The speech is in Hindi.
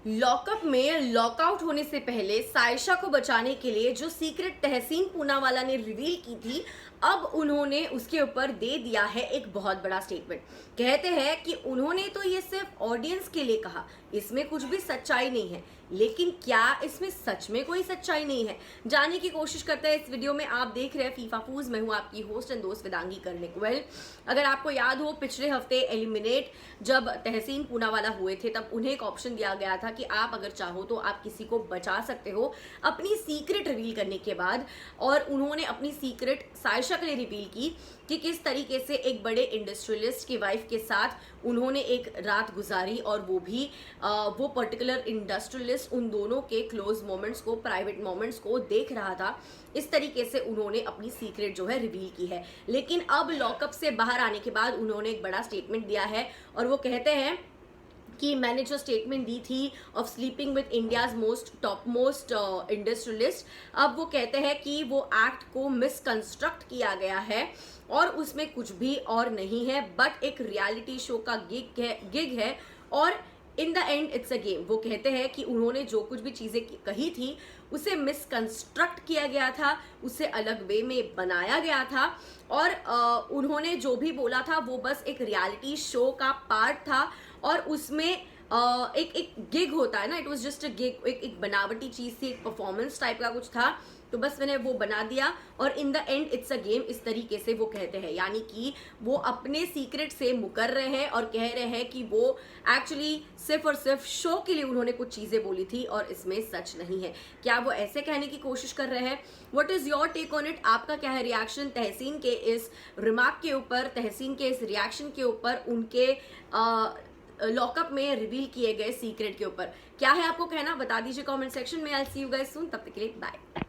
लॉकअप में लॉकआउट होने से पहले सायशा को बचाने के लिए जो सीक्रेट तहसीन पूनावाला ने रिवील की थी, अब उन्होंने उसके ऊपर दे दिया है एक बहुत बड़ा स्टेटमेंट। कहते हैं कि उन्होंने तो ये सिर्फ ऑडियंस के लिए कहा, इसमें कुछ भी सच्चाई नहीं है। लेकिन क्या इसमें सच में कोई सच्चाई नहीं है, जानने की कोशिश करते हैं इस वीडियो में। आप देख रहे हैं फीफा फूज, मैं हूं आपकी होस्ट एंड दोस्त वेदांगी कर्णिक। अगर आपको याद हो, पिछले हफ्ते एलिमिनेट जब तहसीन पूनावाला हुए थे, तब उन्हें एक ऑप्शन दिया गया था कि आप अगर चाहो तो आप किसी को बचा सकते हो अपनी सीक्रेट रिवील करने के बाद। और उन्होंने अपनी सीक्रेट सायशा के लिए रिवील की कि किस तरीके से एक बड़े इंडस्ट्रियलिस्ट की वाइफ के साथ उन्होंने एक रात गुजारी, और वो भी वो पर्टिकुलर इंडस्ट्रियलिस्ट उन दोनों के क्लोज मोमेंट्स को, प्राइवेट मोमेंट्स को देख रहा था। इस तरीके से उन्होंने अपनी सीक्रेट जो है रिवील की है। लेकिन अब लॉकअप से बाहर आने के बाद उन्होंने एक बड़ा स्टेटमेंट दिया है, और वो कहते हैं कि मैंने जो स्टेटमेंट दी थी of sleeping with India's top most industrialist, अब वो कहते हैं कि वो एक्ट को मिसकंस्ट्रक्ट किया गया है और उसमें कुछ भी और नहीं है बट एक रियलिटी शो का गिग है और in the end it's a game. वो कहते हैं कि उन्होंने जो कुछ भी चीजें कही थी उसे मिसकंस्ट्रक्ट किया गया था, उसे अलग वे में बनाया गया था, और उन्होंने जो भी बोला था वो बस एक रियलिटी शो का पार्ट था। और उसमें एक गिग होता है ना, it was just a gig, एक बनावटी चीज थी, एक परफॉर्मेंस टाइप का कुछ था, तो बस मैंने वो बना दिया और in the end it's a game, इस तरीके से वो कहते हैं। यानी कि वो अपने सीक्रेट से मुकर रहे हैं और कह रहे हैं कि वो एक्चुअली सिर्फ और सिर्फ शो के लिए उन्होंने कुछ चीजें बोली थी और इसमें सच नहीं है। क्या वो ऐसे कहने की कोशिश कर रहे हैं? What is your take on it? आपका क्या है रिएक्शन तहसीन के इस रिमार्क के ऊपर, तहसीन के इस रिएक्शन के ऊपर, उनके लॉकअप में रिवील किए गए सीक्रेट के ऊपर? क्या है आपको कहना, बता दीजिए कमेंट सेक्शन में। आई सी यू गाइस सून, तब तक के लिए बाय।